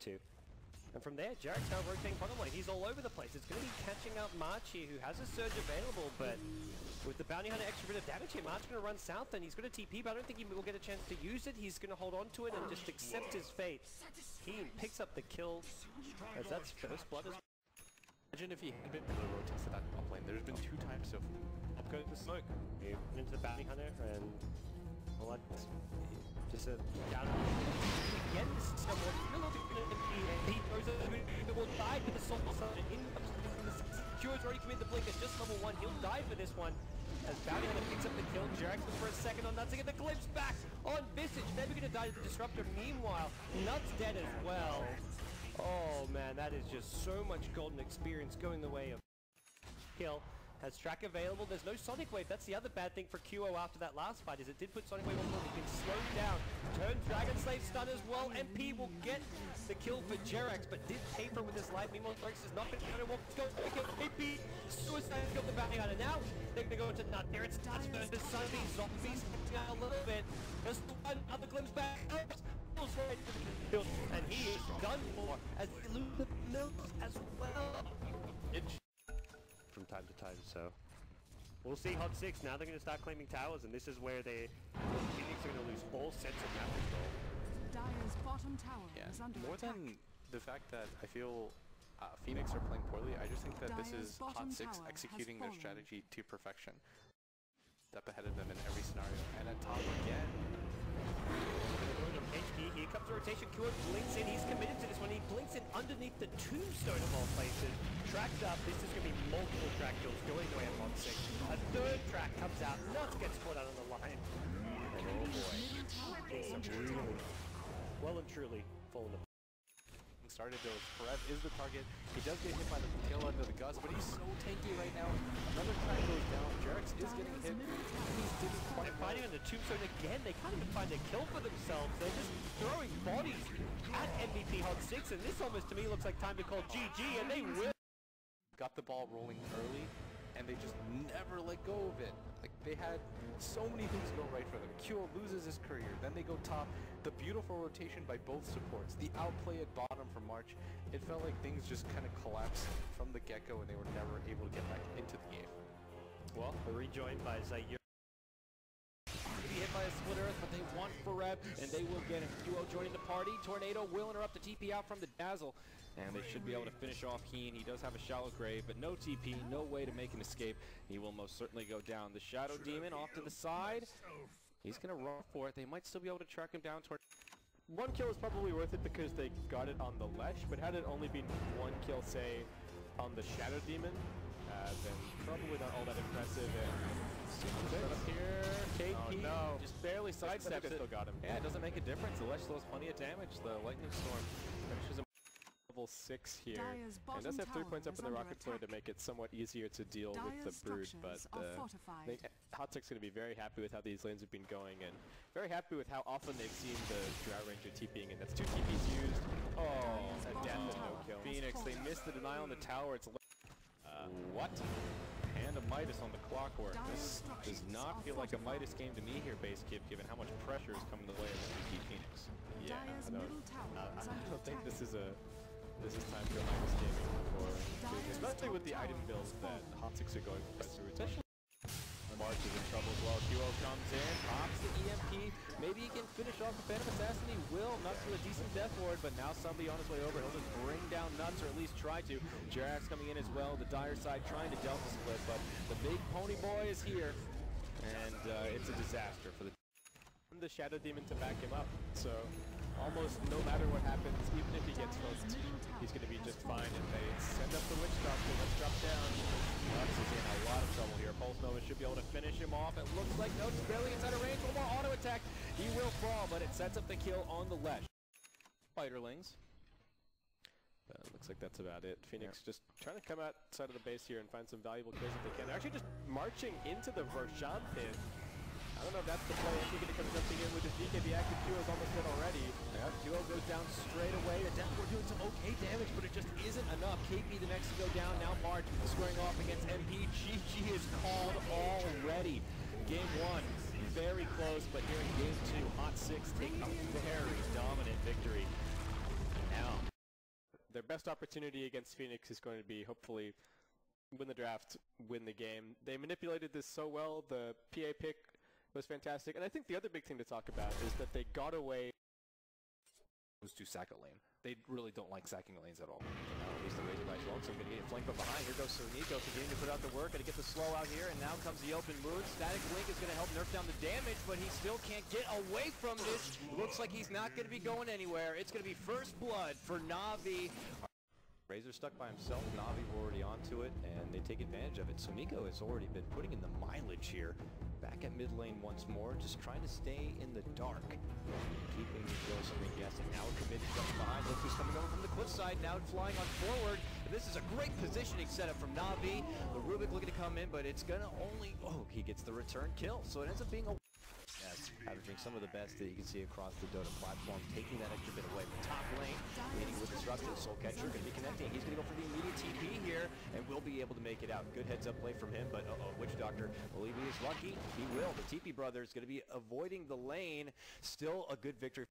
to. And from there, Jarek's now rotating bottom lane. He's all over the place. It's going to be catching out March here, who has a surge available, but with the Bounty Hunter extra bit of damage here, March going to run south, and he's going to TP, but I don't think he will get a chance to use it. He's going to hold on to it and just accept his fate. He picks up the kill, as that's first blood as well. Imagine if he had been able to rotate to that top lane. There's been 2 times so far. Up goes the smoke. He went into the Bounty Hunter, and well, that's just a down. Again, this is someone he goes over who will die for the soul summon. Cure's already committed the blink at just level 1. He'll die for this one. As Bounty Hunter picks up the kill, Jarek's for a second on Nuts to get the glimpse back on Visage. Maybe going to die to the Disruptor. Meanwhile, Nuts dead as well. Oh man, that is just so much golden experience going the way of kill. Has track available. There's no Sonic Wave. That's the other bad thing for QO after that last fight, is it did put Sonic Wave on board. He can slow down. Turn Dragon Slave stun as well. MP will get the kill for Jarex, but did pay for it with his life. Meanwhile, Jarex is not going to walk. Go kill MP. Suicide got the Bounty Hunter. Now they're going to go into Nut. There it's Nuts versus Sunbeam. Zombies out a little bit. Just one other glimpse back. And he is done for as he loses the milk as well. From time to time, so we'll see. Hot 6 now they're going to start claiming towers, and this is where Phoenix are going to lose all sense of map control. Dire's bottom tower is under more attack. than the fact that I feel Phoenix are playing poorly, I just think that this is Hot 6 executing their strategy to perfection. Step ahead of them in every scenario, and at top again. HP, here comes the rotation. Kua blinks in. He's committed to this one. He blinks in underneath the tombstone of all places. Tracked up. This is going to be multiple track kills going away at Hot 6. A third track comes out. Nuts gets caught out on the line. And oh boy. It's really well and truly fallen apart. Started though, Forev is the target. He does get hit by the tail end of the gust, but he's so tanky right now. Another track goes down. Jarex is getting hit. They're fighting on the tombstone again. They can't even find a kill for themselves. They're just throwing bodies at MVP Hot 6, and this almost to me looks like time to call GG, and they will. Got the ball rolling early, and they just never let go of it. Like, they had so many things go right for them. Kyo loses his career, then they go top. The beautiful rotation by both supports, the outplay at bottom from March. It felt like things just kind of collapsed from the get-go, and they were never able to get back into the game. Well, they're rejoined by Zaire. Hit by a split earth, but they want Forev, and they will get him. Duo joining the party. Tornado will interrupt the TP out from the Dazzle, and they should be able to finish off Keen. He does have a shallow grave, but no TP, no way to make an escape. He will most certainly go down. The Shadow Demon off to the side. He's going to run for it. They might still be able to track him down toward... One kill is probably worth it because they got it on the Lesh, but had it only been one kill, say, on the Shadow Demon, then probably not all that impressive. And up here, KP just barely sidesteps it. Still got him. Yeah, it doesn't make a difference. The Lesh throws plenty of damage. The Lightning Storm finishes him. Level 6 here, and does have 3 points up in the rocket flare to make it somewhat easier to deal with the Brood, but I think Hot 6 is going to be very happy with how these lanes have been going, and very happy with how often they've seen the Drow Ranger TPing, and that's 2 TPs used. Oh, a death and no kill. Phoenix, they missed the denial on the tower. It's what? Hand of Midas on the Clockwork. This does not feel like a Midas game to me here, Base Kip, given how much pressure is coming the way of MVP Phoenix. Yeah, I don't think this is time for a Midas game for, especially with the item builds that Hot 6 are going for. So March is in trouble as well. QO comes in, pops the EMP. Maybe he can finish off the Phantom Assassin. He will. Nuts with a decent death ward, but now somebody on his way over. He'll just bring down Nuts, or at least try to. Jarax coming in as well. The Dire side trying to Delta split, but the big pony boy is here, and it's a disaster for the Shadow Demon to back him up. So almost no matter what happens, even if he gets hooked, he's going to be just fine. And they send up the Witch Doctor. Let's drop down. Nuts is in a lot of trouble here. Pulse Nova should be able to finish him off. It looks like Nuts barely gets out of range. One more auto attack. He will fall, but it sets up the kill on the Lesh. Spiderlings. Looks like that's about it. Phoenix just trying to come outside of the base here and find some valuable kills if they can. They're actually just marching into the Vershan pit. I don't know if that's the play. I think it comes jumping in with his DKB active. Duo's almost dead already. Yep, Duo goes down straight away. The Death Ward doing some okay damage, but it just isn't enough. KP the next to go down. Now March squaring off against MP. GG is called already. Game 1, very close, but here in Game 2, Hot 6 taking a very dominant victory. Now their best opportunity against Phoenix is going to be hopefully win the draft, win the game. They manipulated this so well. The PA pick was fantastic. And I think the other big thing to talk about is that they got away to sack a lane. They really don't like sacking lanes at all. He's the Razor by Lonesome, going to get flanked from behind. Here goes Sonico, continuing to put out the work, going to get the slow out here, and now comes the open moon. Static Link is going to help nerf down the damage, but he still can't get away from this. Looks like he's not going to be going anywhere. It's going to be first blood for Na'Vi. Razor stuck by himself, Na'Vi were already onto it, and they take advantage of it. Sonico has already been putting in the mileage here. Back at mid lane once more, just trying to stay in the dark. Keeping Wilson guessing. Now committed from behind. Look who's coming over from the cliff side. Now flying on forward. And this is a great positioning setup from Na'Vi. The Rubik looking to come in, but it's gonna only... Oh, he gets the return kill. So it ends up being a... Yes, averaging some of the best that you can see across the Dota platform, taking that extra bit away from top lane, leading with Disruptive. Soul Catcher going to be connecting. He's going to go for the immediate TP here, and will be able to make it out. Good heads-up play from him, but Witch Doctor, will he be as lucky? He will. The TP brother is going to be avoiding the lane. Still a good victory.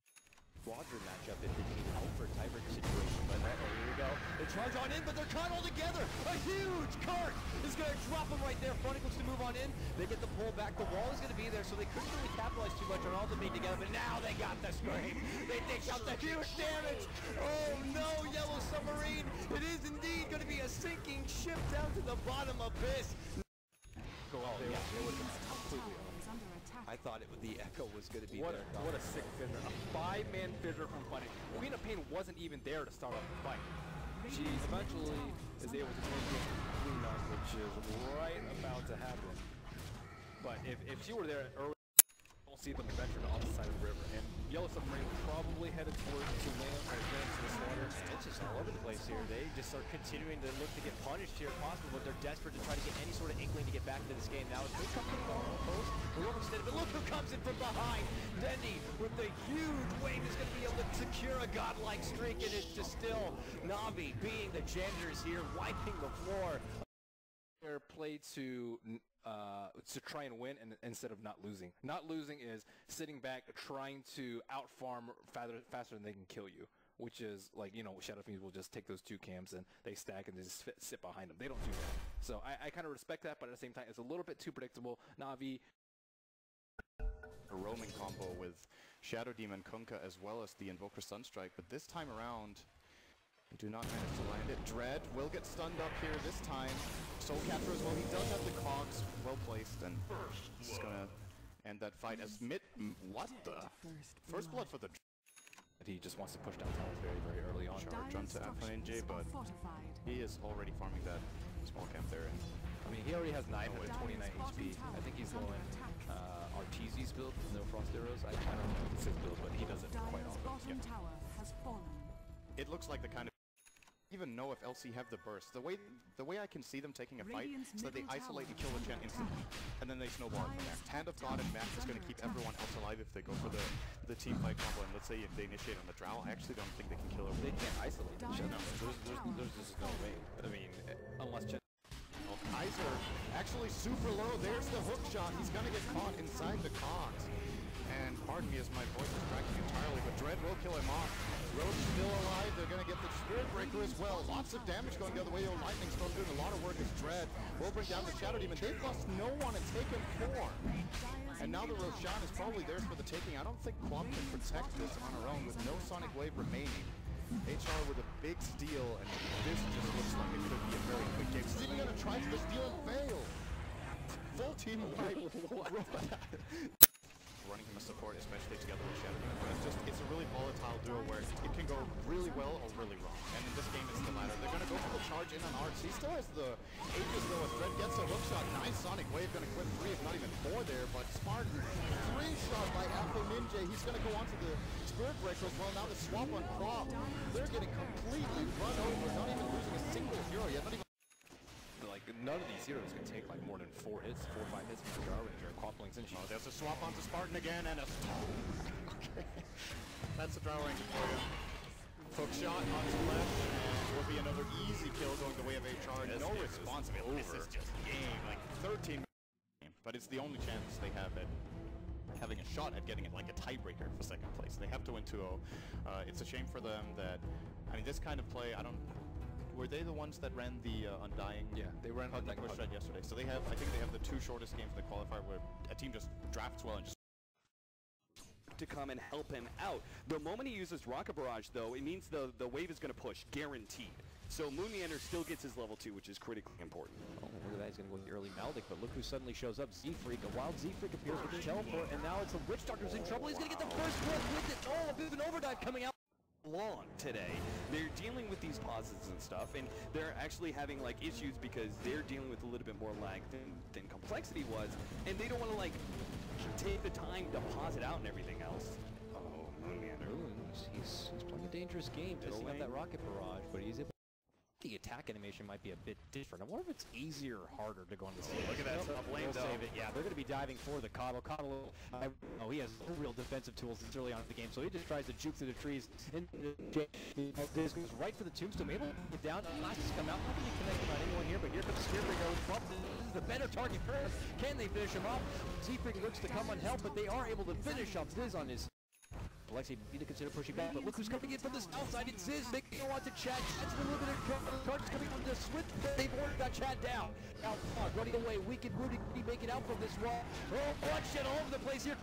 Squadron matchup if they need to hope for a tiebreaker situation, but here we go. They charge on in, but they're caught all together. A huge cart is going to drop them right there. Funny looks to move on in. They get the pull back. The wall is going to be there, so they couldn't really capitalize too much on all the being together, but now they got the scream. They dish out the huge damage. Oh no, Yellow Submarine. It is indeed going to be a sinking ship down to the bottom abyss. Go out there. It would have been completely on. I thought the Echo was going to be what there. What a sick fissure. A 5-man fissure from fighting. Queen of Pain wasn't even there to start off the fight. She eventually is able to take it clean up, which is right about to happen. But if she were there early, we'll see them adventure to the opposite side of the river. And Yellow Submarine probably headed towards to land or advance to the slaughter. It's just all over the place here. They just are continuing to look to get punished here if possible, but they're desperate to try to get any sort of inkling to get back into this game. Now, if they come from the post, we're looking instead of it. Look who comes in from behind. Dendy with the huge wave is going to be able to secure a godlike streak, and it's just still Na'Vi being the janitors here, wiping the floor. They're played to try and win instead of not losing. Not losing is sitting back, trying to outfarm faster than they can kill you, which is like, you know, Shadow Fiends will just take those two camps and they stack and they just sit behind them. They don't do that. So I kind of respect that, but at the same time, it's a little bit too predictable. Na'Vi. A roaming combo with Shadow Demon, Kunkka, as well as the Invoker Sunstrike, but this time around, they do not manage to land it. Dread will get stunned up here this time. Soul Catcher as well. He does have the cogs well placed, and this is gonna end that fight as what the? First blood for the... He just wants to push down towers very, very early on. Charge onto FNJ, but he is already farming that small camp there. And I mean, he already has 929 HP. I think he's going Arteezy's build with no frost arrows. I don't know if it's his build, but he does it quite often. It looks like the kind of... even know if LC have the burst. The way I can see them taking a fight is that they isolate and kill the Chen instantly, and then they snowball from there. Hand of God and Max is going to keep everyone else alive if they go for the team fight combo, and let's say if they initiate on the Drow, I actually don't think they can kill her. They can't isolate the Chen. No, there's just no way. I mean, unless Chen... Oh, Kaiser actually super low. There's the hook shot. He's going to get caught inside the cogs. And pardon me as my voice is cracking entirely, but Dread will kill him off. Roach still alive. They're going to get the Spirit Breaker as well. Lots of damage going the other way. Lightning Storm doing a lot of work as Dread will bring down the Shadow Demon. They've lost no one and taken 4. And now the Roshan is probably theirs for the taking. I don't think Quam can protect this on her own with no Sonic Wave remaining. HR with a big steal, and this just looks like it could be a very quick game. He's even going to try for the steal and fail. Full team wipe. Running him a support, especially together with Shadow Demon, but it's a really volatile duo where it can go really well or really wrong. And in this game, it's the latter. They're going to go for the charge in on Arts. He still has the Aegis though, as Red gets a hook shot. Nice Sonic Wave, going to clip 3, if not even 4 there, but Spartan, 3-shot by Apple Ninja. He's going to go on to the Spirit Breaker as well. Now the swap on Crop. They're getting completely run over, not even losing a single hero yet. Not even... like, none of these heroes can take like more than 4 or 5 hits from the Drow Ranger. Quaplings and oh, there's a swap onto Spartan again and a... okay. That's the Drow Ranger for you. Hook shot onto left, and will be another easy kill going the way of HR. No responsibility. This is just game. Like 13 but it's the only chance they have at having a shot at getting it like a tiebreaker for second place. They have to win 2-0. It's a shame for them that I mean, this kind of play, I don't... Were they the ones that ran the Undying? Yeah, they ran Undying push thread yesterday. So they have, I think they have the 2 shortest games in the qualifier where a team just drafts well and just to come and help him out. The moment he uses Rocket Barrage, though, it means the wave is going to push, guaranteed. So Moon Meander still gets his level 2, which is critically important. Oh, look at that. He's going to go with the early Maldic, but look who suddenly shows up. Z-Freak. A wild Z-Freak appears with his teleport, and now it's the Witch Doctor's in trouble. He's going to get the first blood with it. Oh, a bit of an overdrive coming out. Long today. They're dealing with these pauses and stuff, and they're actually having like issues because they're dealing with a little bit more lag than Complexity was, and they don't want to like take the time to pause it out and everything else. Oh, Moon Meander. He's playing a dangerous game, missing out that Rocket Barrage, but he's able. The attack animation might be a bit different. I wonder if it's easier or harder to go on the stage. Look at that top lane, though. Save it. Yeah, they're going to be diving for the Coddle. Coddle, he has no real defensive tools this early on in the game, so he just tries to juke through the trees. And this goes right for the tombstone. Able to get down. Last has come out. Not going to be connected on anyone here, but here comes Spearfinger. This is the better target for him. Can they finish him off? Z-Freak looks to come unhelped, but they are able to finish off Ziz on his... Alexi need to consider pushing back, but look who's coming in from the south side. It's Ziz. They don't want to Chad. Chad's been a little bit of charges coming from the Swift. They've already got Chad down. Now, running away. Weakened Rudy. Can he make it out from this wall? Oh, bloodshed all over the place here.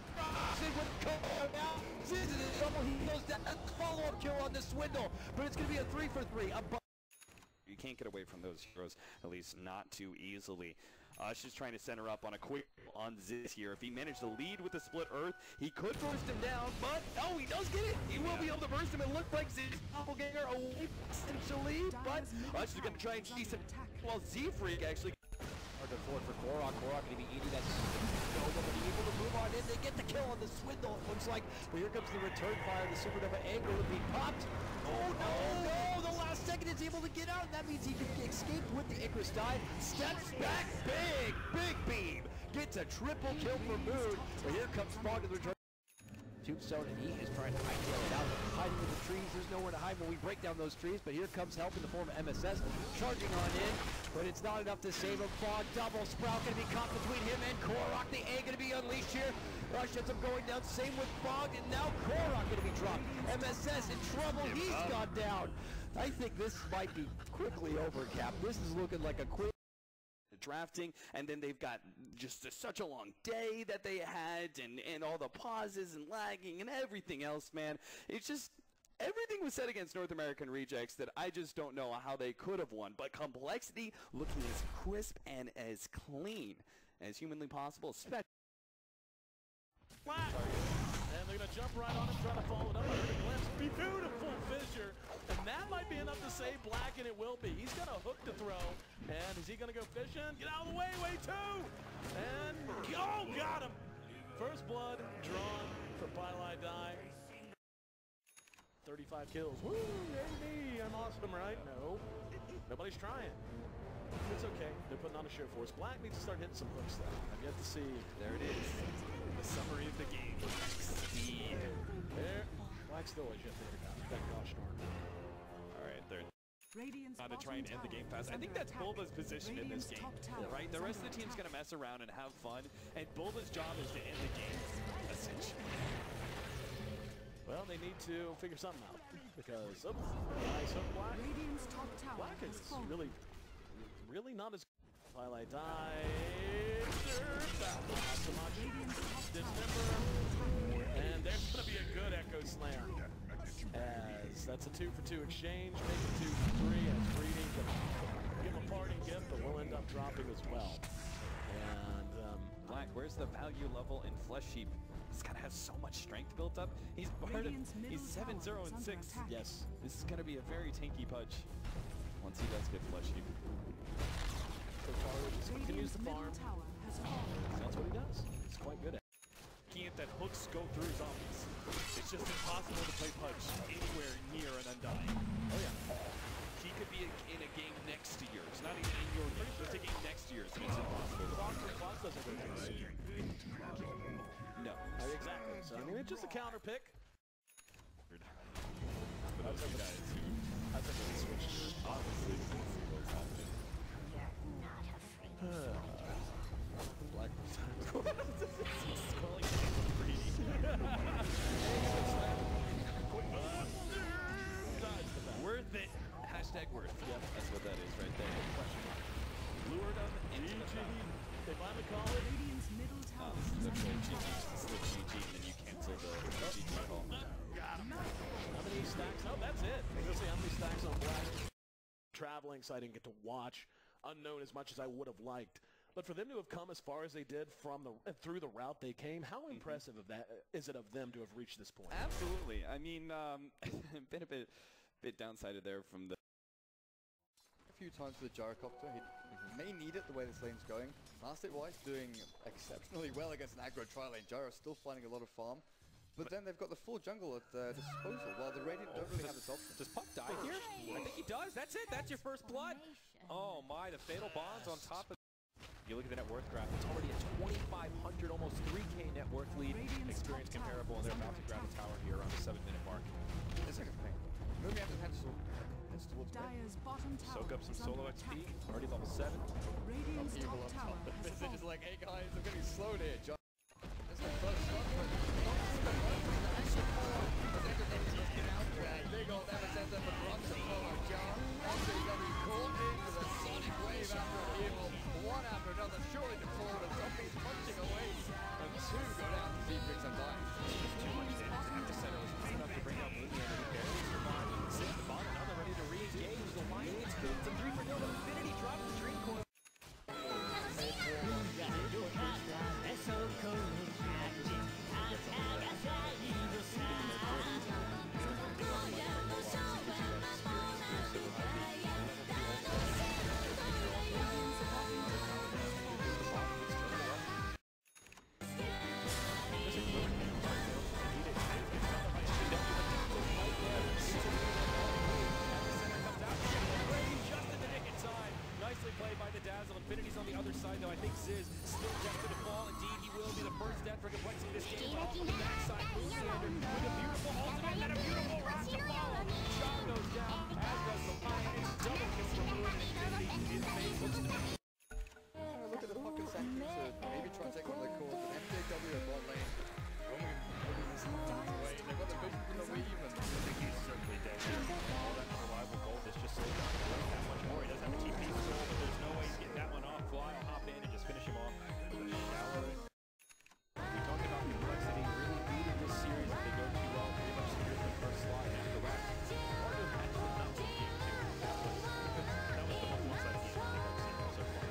Ziz with cover now. Ziz is in trouble. He goes down. Follow-up kill on the Swindle, but it's going to be a 3 for 3. You can't get away from those heroes, at least not too easily. Just trying to center up on a quick on Ziz here. If he managed to lead with the split earth, he could burst him down, but oh, he does get it. He will be able to burst him. It looked like Ziz doppelganger away essentially, but Ush is going to try and chase him while Z-Freak actually hard to afford for Korok. Korok going to be eating that Supernova, but he's able to move on in. They get the kill on the Swindle, it looks like. But here comes the return fire. The Supernova angle would be popped. Oh no, no! The last second is able to get out, and that means he can escape with the Icarus dive. Steps back, big beam. Gets a triple kill for Moon. But here comes Fog to the return. Tombstone, and he is trying to hightail it out, hiding in the trees. There's nowhere to hide when we break down those trees, but here comes help in the form of MSS, charging on in, but it's not enough to save him. Fog, double Sprout going to be caught between him and Korok. The A going to be unleashed here. Rush ends up going down, same with Fog, and now Korok going to be dropped. MSS in trouble, he's gone down. I think this might be quickly over, Cap. This is looking like a quick drafting, and then they've got just such a long day that they had, and all the pauses and lagging and everything else, man. It's just everything was set against North American Rejects that I just don't know how they could have won. But Complexity looking as crisp and as clean as humanly possible. And they're going to jump right on him, trying to follow it up. Glimpse. Beautiful fissure. And that might be enough to save Black, and it will be. He's got a hook to throw. And is he going to go fishing? Get out of the way, way two! And, oh, got him! First blood drawn for Pylai Die. 35 kills. Woo, baby! I'm awesome, right? No. Nobody's trying. It's okay. They're putting on a show for us. Black needs to start hitting some hooks, though. I've yet to see. There it is. The summary of the game. There. Black still has yet to hit that gosh darn. Alright, they're Radiant's to try and end the game fast. I think that's Bulba's position in this game, right? The rest of the team's going to mess around and have fun, and Bulba's job is to end the game, essentially. Well, they need to figure something out, because, oh, nice hook Black. Radiant's top tower Black is has fallen. really not as Twilight dive. Not so much. Dismember. And there's going to be a good Echo Slam. As that's a 2 for 2 exchange. Make it 2 for 3 as Breeding. Give a parting gift, but we'll end up dropping as well. And Black, where's the value level in Flesh Heap? This guy has so much strength built up. He's part of, he's 7-0 and 6. yes, This is going to be a very tanky Pudge once he does get Flesh Heap. so far he just continues to farm. That's what he does. He's quite good at it. Can't that hooks go through zombies. It's just impossible to play Pudge anywhere near an Undying. Oh yeah. He could be in a game next to yours, not even in your game, just a game next to yours, and it's impossible. Fox doesn't go through. No. Exactly. So I mean, it's just a counter pick. For those of you guys who I think they switched. obviously see what's happening. Black. Scrolling greedy. Worth Egworth. Yep, that's what that is right there. Question mark. Lured him into the fountain. They finally call it. Radiant's middle tower The is full under GG, attack. it's the GG, and then you cancel the GG call. Got him. How many stacks? Oh, that's it. Let's see how many stacks on Black. Traveling, so I didn't get to watch. Unknown as much as I would have liked. But for them to have come as far as they did from through the route they came, how impressive is it of them to have reached this point? Absolutely. I mean, been a bit downsided there from the... A few times for the gyrocopter. He may need it the way this lane's going. Last hit wise, doing exceptionally well against an aggro tri-lane. Gyro still finding a lot of farm. But then they've got the full jungle at their disposal, while the Radiant don't really have this option. Does Puck die here? I think he does. That's it. That's your first blood. Oh my, the fatal bonds on top of... You look at the net worth graph, it's already a 2,500, almost 3K net worth lead. Experience comparable, and they're about to grab the tower here around the 7-minute mark. It's like a pain. Moving out the heads towards me. Dyer's bottom tower Soak up some is solo under XP, attack. already level 7. Radiant's top tower has They're fallen. just like, hey guys, I'm getting slowed here. That's the first shot, but not through the first. It's actually four. But everybody just get out drag. Big old Epicenter for Bronx and Polo Jar. Actually got me caught into the sonic wave after a evil. One after another, surely to fall. The zombies punching away. And two go down to Zeebrix and die. Too much damage. Epicenter was good enough to bring down Lumiere, and he barely survived. He sits at the bottom, now they're ready to re-engage. The Lion gets killed. It's a 3 for 0. Infinity drops the Dream Coil. Nicely played by the Dazzle. Infinity's on the other side, though. I think Ziz still destined to fall. Indeed, he will be the first death for complexing this game. Off the backside, mooz'Lander with a beautiful ultimate and a beautiful rock to follow. Shot goes down, as does the Lion. Double kill from Ruin and Infinity. His face looks to be... Look at the fucking sanctions to maybe try and take one of the cores, but MJW at bot lane. They've got the vision from the weave, and I think he's certainly dead. All that reliable gold is just slowed down that much more. He doesn't have a TP score, but there's no way he's getting that one off. Fly will hop in and just finish him off with a shallow. We talked about complexity really beating this series if they go too well. Pretty much secured the first slot after that. Part of that was not with game 2. That was the most one-sided game I think I've seen so far.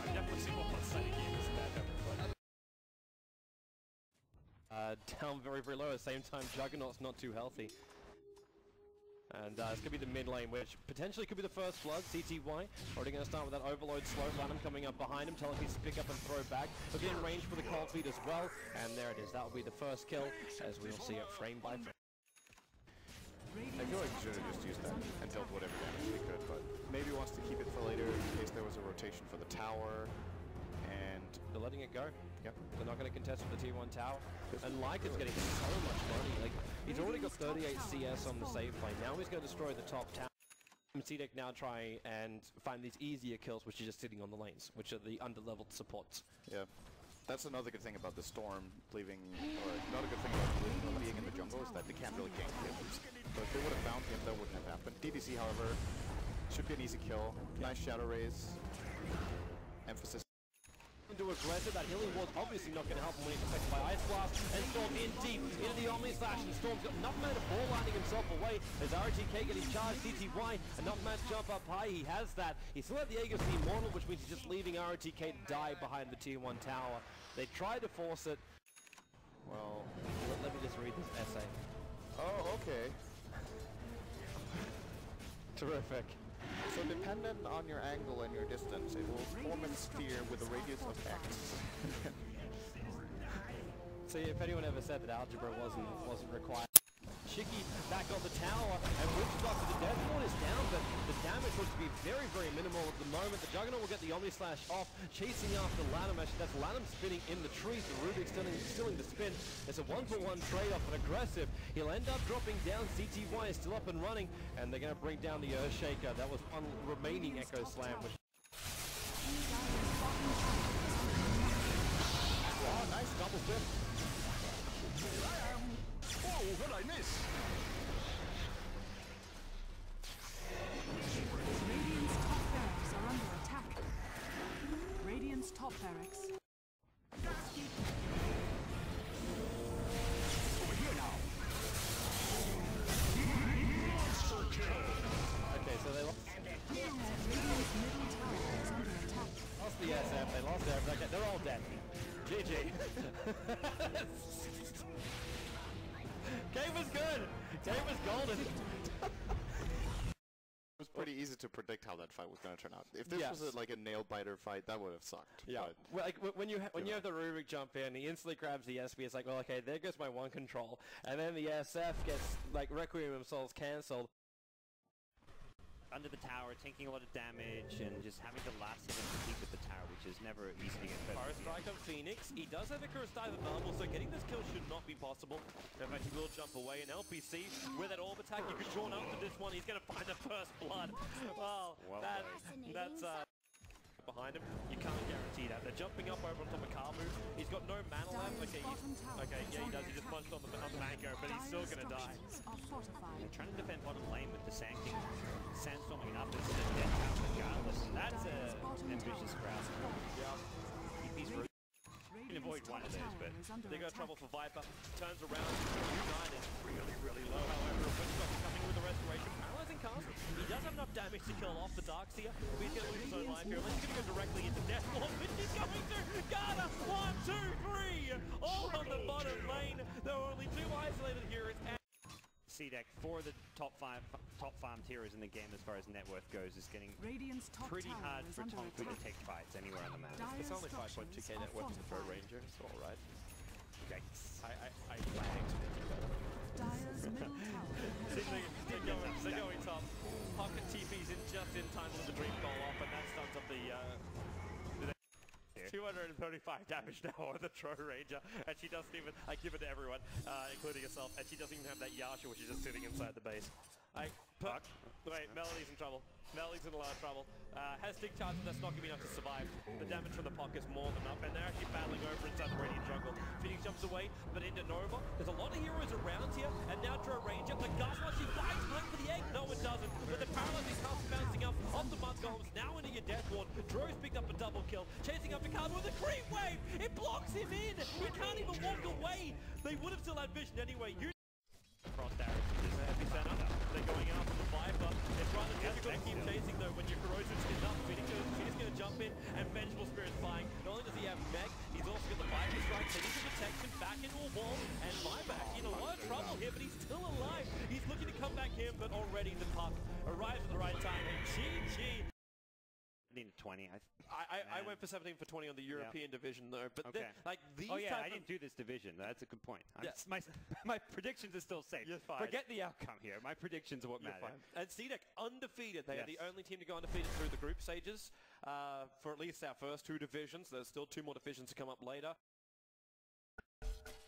I've definitely seen more one-sided games than that ever. Down very, very low. At the same time, Juggernaut's not too healthy. And it's going to be the mid lane, which potentially could be the first blood. CTY already going to start with that overload slow. Lanham coming up behind him. Telepiece to pick up and throw back. Within range for the cold feed as well. And there it is. That will be the first kill, as we'll see it frame by frame. I feel like he should have just used that and dealt whatever damage he could, but maybe wants to keep it for later in case there was a rotation for the tower. And They're letting it go. yep. They're not going to contest with the T1 tower. And Leica's getting so much money. Like, he's already got 38 CS on the save plane. Now he's going to destroy the top tower. CDEC now try and find these easier kills, which are just sitting on the lanes, which are the under-leveled supports. Yeah. That's another good thing about the Storm leaving, or not a good thing about being in the jungle, is that they can't really gank kills. So if they would have found him, that wouldn't have happened. DDC, however, should be an easy kill. Nice Shadow Raise. Emphasis. Into aggressive, that healing was obviously not going to help him when he's affected by Ice Blast, and Storm in deep into the Omni Slash, and Storm's got enough man to ball lining himself away as RTK getting charged. CTY, enough man to jump up high, he has that. He still had the Aegis the Immortal, which means he's just leaving RTK to die behind the Tier 1 tower. They tried to force it. Well, let me just read this essay. Oh, okay. Terrific. So dependent on your angle and your distance, it will form a sphere with a radius of X. See, if anyone ever said that algebra wasn't required. Chicky back on the tower, and Witchblock with the Death Ward is down, but the damage looks to be very, very minimal at the moment. The Juggernaut will get the Omni Slash off, chasing after Lanham. Actually, that's Lanham spinning in the trees. The Rubik still in the spin. It's a 1-for-1 trade-off, and aggressive. He'll end up dropping down. CTY is still up and running, and they're going to bring down the Earthshaker. That was one remaining Echo Slam. Which Oh, nice double flip. Oh, but I miss. Radiant's top barracks are under attack. Radiant's top barracks. Over here now. Okay, so they lost. Radiant's middle tower is under attack. Lost the SF, they lost everything. Okay, they're all dead. GG. Game was good. Game was golden. It was pretty easy to predict how that fight was going to turn out. If this was like a nail-biter fight, that would have sucked. Yeah, well, like when you have the Rubik jump in, he instantly grabs the SB. It's like, well, okay, there goes my one control, and then the SF gets like Requiem themselves cancelled. Under the tower, taking a lot of damage and just having to last hit and compete with the tower, which is never easy to get better. Power strike on Phoenix. He does have Icarus dive at Marble, so getting this kill should not be possible. In fact, he will jump away. And LPC, with that orb attack, you could drawn up to this one. He's going to find the first blood. Well, that's behind him. You can't guarantee that. They're jumping up over on top of Kamu. He's got no mana left. Okay, yeah, he does. He just punched on the Mango, but he's still going to die. They're trying to defend bottom lane with the Sand King sandstorming up. This is a dead town regardless. That's an ambitious grasp. Yeah. He's can avoid one of those, but they got trouble for Viper. Turns around. United really low. However, Witchcock coming with the restoration. Paralyzing Castle. He does have enough damage to kill off the Darkseer, but he's going to lose his own life here. Unless he's going to go directly into Death Wall, which he's going to. Garda, 1, 2, 3. All on the bottom lane. There are only 2 isolated heroes. CDEC, for the top farmed heroes in the game as far as net worth goes, is getting pretty hard for TongFu to take fights anywhere on the map. It's only 5.2k net worth for a Ranger, so alright. Yikes. I think to do better. Dyer's middle tower has They're going top. Pocket TP's in just in time for the Dream Ball off, and that stuns up the 235 damage now on the Tro Ranger, and she doesn't even, I give it to everyone, including herself, and she doesn't even have that Yasha, which is just sitting inside the base. Wait, Melody's in trouble. Melody's in a lot of trouble. Has Dig Charge, that's not going to be enough to survive. The damage from the pocket's more than enough, and they're actually battling over inside the Radiant jungle. Phoenix jumps away, but into Nova. There's a lot of heroes around here, and now Tro Ranger, the Gaslight, she dies time for the egg. No, it doesn't. But the paralyzing castle bouncing up off the Mud Golems, now into your Death Ward. Dro's picked up a double kill, chasing up the card with a creep wave. It blocks him in. He can't even walk away. They would have still had vision anyway. Cross arrows to this epicenter. They're going after the Viper. It's rather difficult to keep chasing though when your corrosive skin's up. Phoenix is going to jump in, and Vengeful Spirit's flying. Not only does he have Meg, he's also got the Viper strike, so he's protection back into a wall, and Viper in a lot of trouble here, but he's still alive. He's looking to come back here, but already the puck arrives at the right time, and GG. 17-20. I went for 17 for 20 on the European division though, but like these. Oh yeah, I didn't do this division. That's a good point. My predictions are still safe. You're fine. Forget the outcome here. My predictions are what matter. And CDEC undefeated. They are the only team to go undefeated through the group stages for at least our first 2 divisions. There's still 2 more divisions to come up later.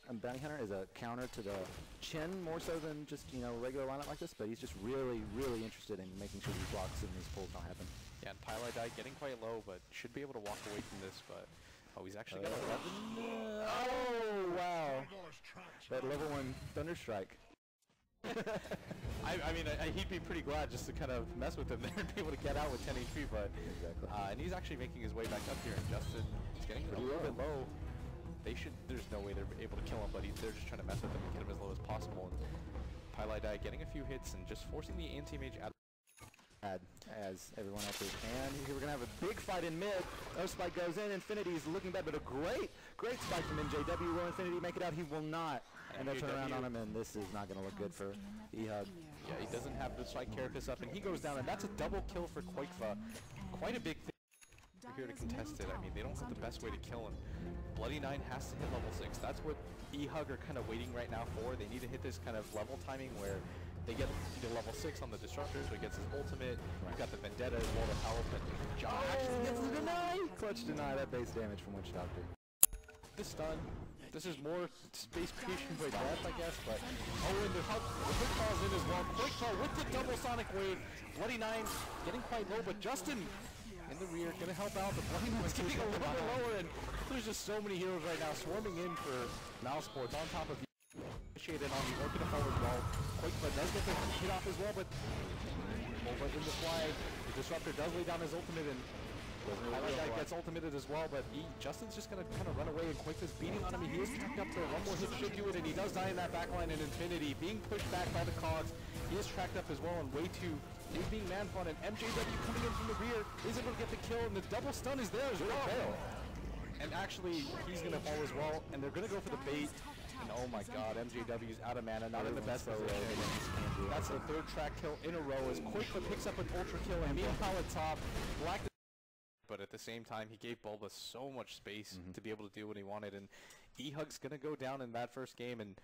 And Bounty Hunter is a counter to the Chen more so than just, you know, regular lineup like this, but he's just really interested in making sure these blocks and these pulls don't happen. Yeah, and Pylai getting quite low, but should be able to walk away from this, but... Oh, he's actually got 11. Oh, wow. That level 1 Thunderstrike. I mean, he'd be pretty glad just to kind of mess with him there and be able to get out with 10 HP, but... Exactly. And he's actually making his way back up here, and Justin is getting a little bit low. They should... There's no way they're able to kill him, but they're just trying to mess with him and get him as low as possible. And Pylai getting a few hits and just forcing the anti-mage out. As everyone else is. And here we're going to have a big fight in mid. No spike goes in. Infinity's looking bad, but a great spike from NJW. Will Infinity make it out? He will not. And they'll turn around on him, and this is not going to look good for eHUG. Yeah, he doesn't have the spike carapace up, and he goes down, and that's a double kill for Quaifa. Quite a big thing. They're here to contest it. I mean, they don't have the best way to kill him. Bloody 9 has to hit level 6. That's what eHUG are kind of waiting right now for. They need to hit this kind of level timing where they get to level 6 on the Disruptor, so he gets his ultimate. You've got the Vendetta as well to help, and John actually gets the deny! Clutch deny, that base damage from Witch Doctor. The stun. This is more space creation by death, I guess, but... Oh, and the quick call's in as well. Quick call with the double Sonic Wave. Bloody 9 getting quite low, but Justin in the rear gonna help out. The Bloody 9's getting a little bit lower, and there's just so many heroes right now swarming in for mousesports on top of Initiated on the Orchid to fall as well. Quakeflip does get the hit off as well, but over in the flag. The Disruptor does lay down his ultimate, and Highlight Guy gets ultimated as well, but Justin's just going to kind of run away, and Quakeflip's beating on him. He is tucked up there. One more hit should do it, and he does die in that backline in Infinity. Being pushed back by the Cogs. He is tracked up as well, and way too is being man-fun, and MJW coming in from the rear is able to get the kill, and the double stun is there as well. And actually, he's going to fall as well, and they're going to go for the bait. And oh my god, MJW's out of mana, not in the best position. That's a third track kill in a row as Quakeflip picks up an ultra kill, and meanwhile at top, Black. But at the same time, he gave Bulba so much space to be able to do what he wanted, and eHUG's going to go down in that first game, and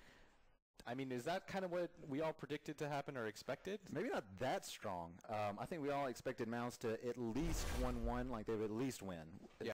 I mean, is that kind of what we all predicted to happen or expected? Maybe not that strong. I think we all expected mouz to at least 1-1, like they would at least win. Yeah.